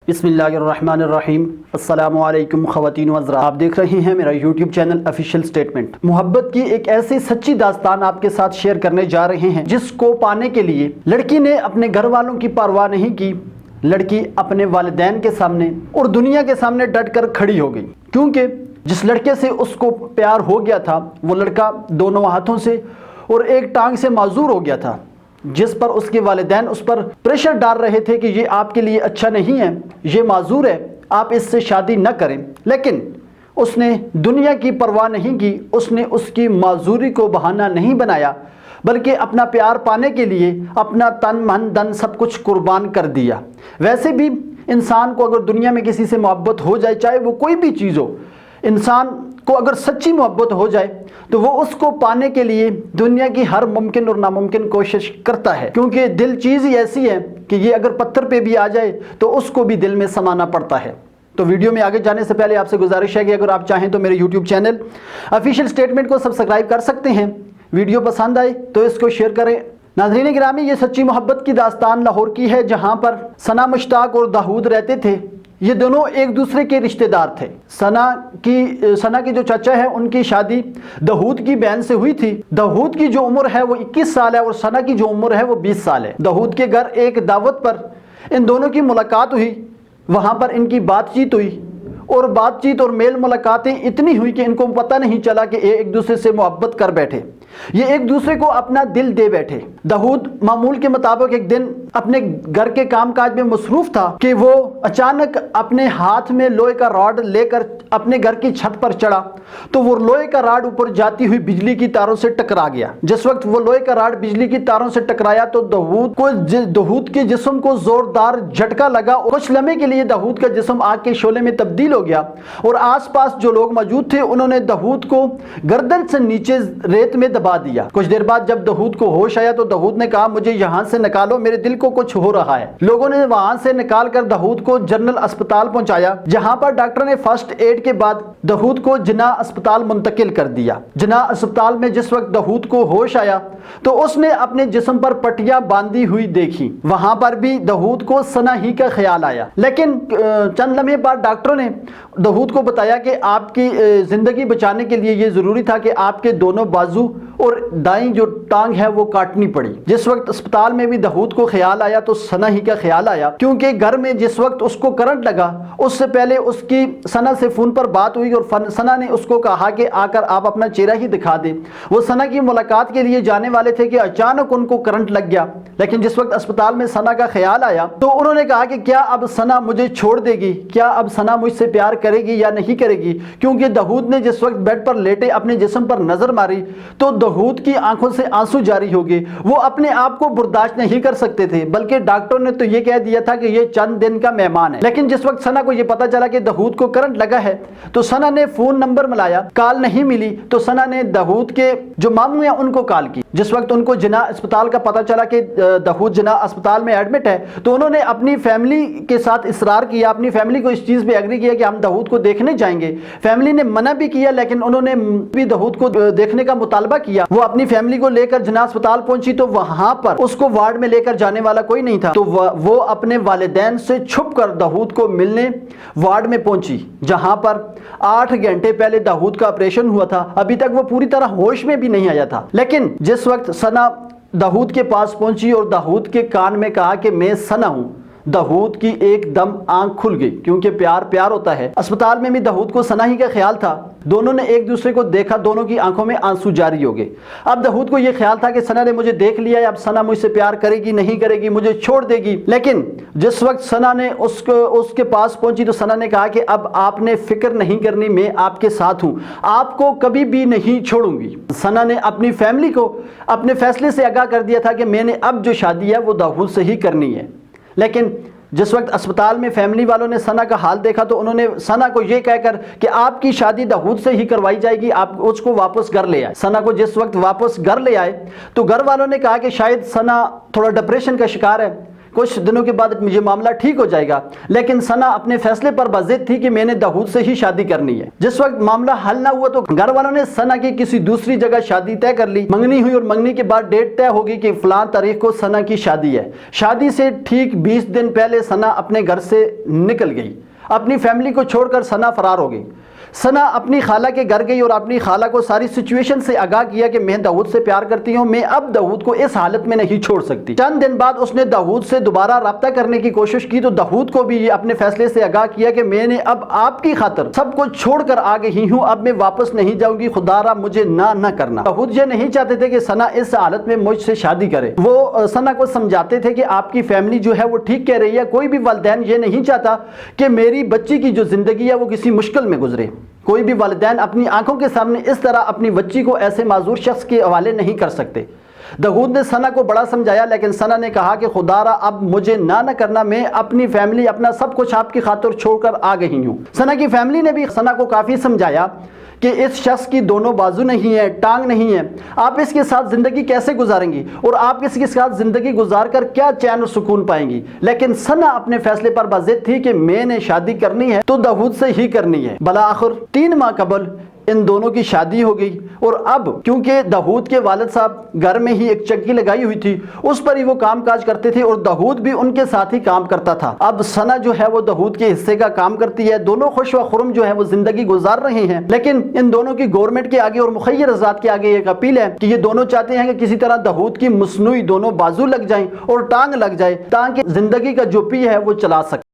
بسم اللہ الرحمن الرحیم۔ السلام علیکم خواتین و حضرات، آپ دیکھ رہے ہیں میرا یوٹیوب چینل آفیشیل سٹیٹمنٹ۔ محبت کی ایک ایسی سچی داستان آپ کے ساتھ شیئر کرنے جا رہے ہیں جس کو پانے کے لیے لڑکی نے اپنے گھر والوں کی پرواہ نہیں کی۔ لڑکی اپنے والدین کے سامنے اور دنیا کے سامنے ڈٹ کر کھڑی ہو گئی، کیونکہ جس لڑکے سے اس کو پیار ہو گیا تھا وہ لڑکا دونوں ہاتھوں سے اور ایک ٹانگ سے معذور ہو گیا تھا، جس پر اس کے والدین اس پر پریشر ڈال رہے تھے کہ یہ آپ کے لیے اچھا نہیں ہے، یہ معذور ہے، آپ اس سے شادی نہ کریں۔ لیکن اس نے دنیا کی پرواہ نہیں کی، اس نے اس کی معذوری کو بہانہ نہیں بنایا، بلکہ اپنا پیار پانے کے لیے اپنا تن من دن سب کچھ قربان کر دیا۔ ویسے بھی انسان کو اگر دنیا میں کسی سے محبت ہو جائے، چاہے وہ کوئی بھی چیز ہو، انسان کو اگر سچی محبت ہو جائے تو وہ اس کو پانے کے لیے دنیا کی ہر ممکن اور ناممکن کوشش کرتا ہے، کیونکہ دل چیز ہی ایسی ہے کہ یہ اگر پتھر پہ بھی آ جائے تو اس کو بھی دل میں سمانا پڑتا ہے۔ تو ویڈیو میں آگے جانے سے پہلے آپ سے گزارش ہے کہ اگر آپ چاہیں تو میرے یوٹیوب چینل آفیشیل سٹیٹمنٹ کو سبسکرائب کر سکتے ہیں۔ ویڈیو پسند آئے تو اس کو شیئر کریں۔ ناظرین گرامی، یہ سچی محبت کی داستان لاہور کی ہے، جہاں پر ثنا مشتاق اور داؤد رہتے تھے۔ یہ دونوں ایک دوسرے کے رشتہ دار تھے۔ ثنا کے جو چچا ہے ان کی شادی داؤد کی بہن سے ہوئی تھی۔ داؤد کی جو عمر ہے وہ 21 سال ہے اور ثنا کی جو عمر ہے وہ 20 سال ہے۔ داؤد کے گھر ایک دعوت پر ان دونوں کی ملاقات ہوئی، وہاں پر ان کی بات چیت ہوئی اور بات چیت اور میل ملاقاتیں اتنی ہوئی کہ ان کو پتہ نہیں چلا کہ ایک دوسرے سے محبت کر بیٹھے، یہ ایک دوسرے کو اپنا دل دے بیٹھے۔ داؤد معمول کے مطابق ایک دن اپنے گھر کے کام کاج میں مصروف تھا کہ وہ اچانک اپنے ہاتھ میں لوہے کا راڈ لے کر اپنے گھر کی چھت پر چڑھا تو وہ لوہے کا راڈ اوپر جاتی ہوئی بجلی کی تاروں سے ٹکرا گیا۔ جس وقت وہ لوہے کا راڈ بجلی کی تاروں سے ٹکرایا تو داؤد کے جسم کو زوردار جھٹکا لگا اور کچھ لمحے کے لیے داؤد کا جسم آگ کے شعلے میں تبدیل ہو گیا اور آس پاس جو لوگ موجود تھے انہوں نے داؤد کو گردن سے نیچے ریت میں دبا دیا۔ کچھ دیر بعد جب داؤد کو ہوش آیا تو داؤد نے کہا، مجھے یہاں سے نکالو، میرے دل کو کچھ ہو رہا ہے۔ لوگوں نے وہاں سے نکال کر داؤد کو جنرل اسپتال پہنچایا، جہاں پر ڈاکٹر نے فرسٹ ایڈ کے بعد داؤد کو جناح اسپتال منتقل کر دیا۔ جناح اسپتال میں جس وقت داؤد کو ہوش آیا تو اس نے اپنے جسم پر پٹیاں باندھی ہوئی دیکھی، وہاں پر بھی داؤد کو ثنا ہی کا خیال آیا۔ لیکن چند لمحے بعد ڈاکٹروں نے داؤد کو بتایا کہ آپ کی زندگی بچانے کے لیے یہ ضروری تھا کہ آپ کے دونوں بازو اور دائیں جو ٹانگ ہے وہ کاٹنی پڑی۔ جس وقت اسپتال میں بھی داؤد کو خیال آیا تو ثنا ہی کا خیال آیا، کیونکہ گھر میں جس وقت اس کو کرنٹ لگا اس سے پہلے اس کی ثنا سے فون پر بات ہوئی اور ثنا نے اس کو کہا کہ آ کر آپ اپنا چہرہ ہی دکھا دیں۔ وہ ثنا کی ملاقات کے لیے جانے والے تھے کہ اچانک ان کو کرنٹ لگ گیا، لیکن جس وقت اسپتال میں ثنا کا خیال آیا تو انہوں نے کہا کہ کیا اب ثنا مجھے چھوڑ دے گی، کیا اب ثنا مجھ سے پیار کرے گی یا نہیں کرے گی، کیونکہ داؤد نے جس وقت بیڈ پر لیٹے اپنے جسم پر نظر ماری تو داؤد کی آنکھوں سے آنسو جاری ہو گئے۔ وہ اپنے آپ کو برداشت نہیں کر سکتے تھے، بلکہ ڈاکٹر نے تو یہ کہہ دیا تھا کہ یہ چند دن کا مہمان ہے۔ لیکن جس وقت ثنا کو یہ پتا چلا کہ داؤد کو کرنٹ لگا ہے تو ثنا نے فون نمبر ملایا، کال نہیں ملی تو ثنا نے داؤد کے جو ماموں ہیں ان کو کال کی۔ جس وقت ان کو جناح اسپتال کا پتا چلا کہ داؤد جناح اسپتال میں ایڈمٹ ہے تو انہوں نے اپنی فیملی کے ساتھ اصرار کیا، اپنی فیملی کو اس چیز پہ ایگری کیا کہ ہم داؤد کو دیکھنے جائیں گے۔ فیملی نے منع بھی کیا لیکن انہوں نے بھی داؤد کو دیکھنے کا مطالبہ کیا۔ وہ اپنی فیملی کو لے کر جناح اسپتال پہنچی تو وہاں پر اس کو وارڈ میں لے کر جانے والا کوئی نہیں تھا، تو وہ اپنے والدین سے چھپ کر داؤد کو ملنے وارڈ میں پہنچی، جہاں پر 8 گھنٹے پہلے داؤد کا آپریشن ہوا تھا۔ ابھی تک وہ پوری طرح ہوش میں بھی نہیں آیا تھا، لیکن جس وقت ثنا داؤد کے پاس پہنچی اور داؤد کے کان میں کہا کہ میں ثنا ہوں، داؤد کی ایک دم آنکھ کھل گئی، کیونکہ پیار ہوتا ہے۔ اسپتال میں بھی داؤد کو ثنا ہی کا خیال تھا، دونوں نے ایک دوسرے کو دیکھا، دونوں کی آنکھوں میں آنسو جاری ہو گئے۔ اب داؤد کو یہ خیال تھا کہ ثنا نے مجھے دیکھ لیا ہے، اب ثنا مجھ سے پیار کرے گی نہیں کرے گی، مجھے چھوڑ دے گی۔ لیکن جس وقت ثنا نے اس کے پاس پہنچی تو ثنا نے کہا کہ اب آپ نے فکر نہیں کرنی، میں آپ کے ساتھ ہوں، آپ کو کبھی بھی نہیں چھوڑوں گی۔ ثنا نے اپنی فیملی کو اپنے فیصلے سے آگاہ کر دیا تھا کہ میں نے اب جو شادی ہے وہ داؤد سے ہی کرنی ہے۔ لیکن جس وقت اسپتال میں فیملی والوں نے ثنا کا حال دیکھا تو انہوں نے ثنا کو یہ کہہ کر کہ آپ کی شادی داؤد سے ہی کروائی جائے گی، آپ اس کو واپس گھر لے آئے۔ ثنا کو جس وقت واپس گھر لے آئے تو گھر والوں نے کہا کہ شاید ثنا تھوڑا ڈپریشن کا شکار ہے، کچھ دنوں کے بعد یہ معاملہ ٹھیک ہو جائے گا، لیکن ثنا اپنے فیصلے پر بضد تھی کہ میں نے داؤد سے ہی شادی کرنی ہے۔ جس وقت معاملہ حل نہ ہوا تو گھر والوں نے ثنا کی کسی دوسری جگہ شادی طے کر لی۔ منگنی ہوئی اور منگنی کے بعد ڈیٹ طے ہوگی کہ فلاں تاریخ کو ثنا کی شادی ہے۔ شادی سے ٹھیک 20 دن پہلے ثنا اپنے گھر سے نکل گئی، اپنی فیملی کو چھوڑ کر ثنا فرار ہو گئی۔ ثنا اپنی خالہ کے گھر گئی اور اپنی خالہ کو ساری سچویشن سے آگاہ کیا کہ میں داؤد سے پیار کرتی ہوں، میں اب داؤد کو اس حالت میں نہیں چھوڑ سکتی۔ چند دن بعد اس نے داؤد سے دوبارہ رابطہ کرنے کی کوشش کی تو داؤد کو بھی یہ اپنے فیصلے سے آگاہ کیا کہ میں نے اب آپ کی خاطر سب کچھ چھوڑ کر آ گئی ہوں، اب میں واپس نہیں جاؤں گی، خدا را مجھے نہ کرنا۔ داؤد یہ نہیں چاہتے تھے کہ ثنا اس حالت میں مجھ سے شادی کرے۔ وہ ثنا کو سمجھاتے تھے کہ آپ کی فیملی جو ہے وہ ٹھیک کہہ رہی ہے، کوئی بھی والدین یہ نہیں چاہتا کہ میری بچی کی جو زندگی ہے وہ کسی مشکل میں گزرے۔ کوئی بھی والدین اپنی آنکھوں کے سامنے اس طرح اپنی بچی کو ایسے معذور شخص کے حوالے نہیں کر سکتے۔ داؤد نے ثنا کو بڑا سمجھایا، لیکن ثنا نے کہا کہ خدا را اب مجھے نہ کرنا، میں اپنی فیملی اپنا سب کچھ آپ کی خاطر چھوڑ کر آ گئی ہوں۔ ثنا کی فیملی نے بھی ثنا کو کافی سمجھایا کہ اس شخص کی دونوں بازو نہیں ہے، ٹانگ نہیں ہے، آپ اس کے ساتھ زندگی کیسے گزاریں گی اور آپ اس کے ساتھ زندگی گزار کر کیا چین و سکون پائیں گی۔ لیکن ثنا اپنے فیصلے پر بضد تھی کہ میں نے شادی کرنی ہے تو داؤد سے ہی کرنی ہے۔ بالآخر 3 ماہ قبل ان دونوں کی شادی ہو گئی، اور اب کیونکہ داؤد کے والد صاحب گھر میں ہی ایک چکی لگائی ہوئی تھی، اس پر ہی وہ کام کاج کرتے تھے اور داؤد بھی ان کے ساتھ ہی کام کرتا تھا۔ اب ثنا جو ہے وہ داؤد کے حصے کا کام کرتی ہے، دونوں خوش و خرم جو ہے وہ زندگی گزار رہے ہیں۔ لیکن ان دونوں کی گورنمنٹ کے آگے اور مخیر ذات کے آگے ایک اپیل ہے کہ یہ دونوں چاہتے ہیں کہ کسی طرح داؤد کی مصنوعی دونوں بازو لگ جائیں اور ٹانگ لگ جائے تاکہ زندگی کا جو پی ہے وہ چلا سکے۔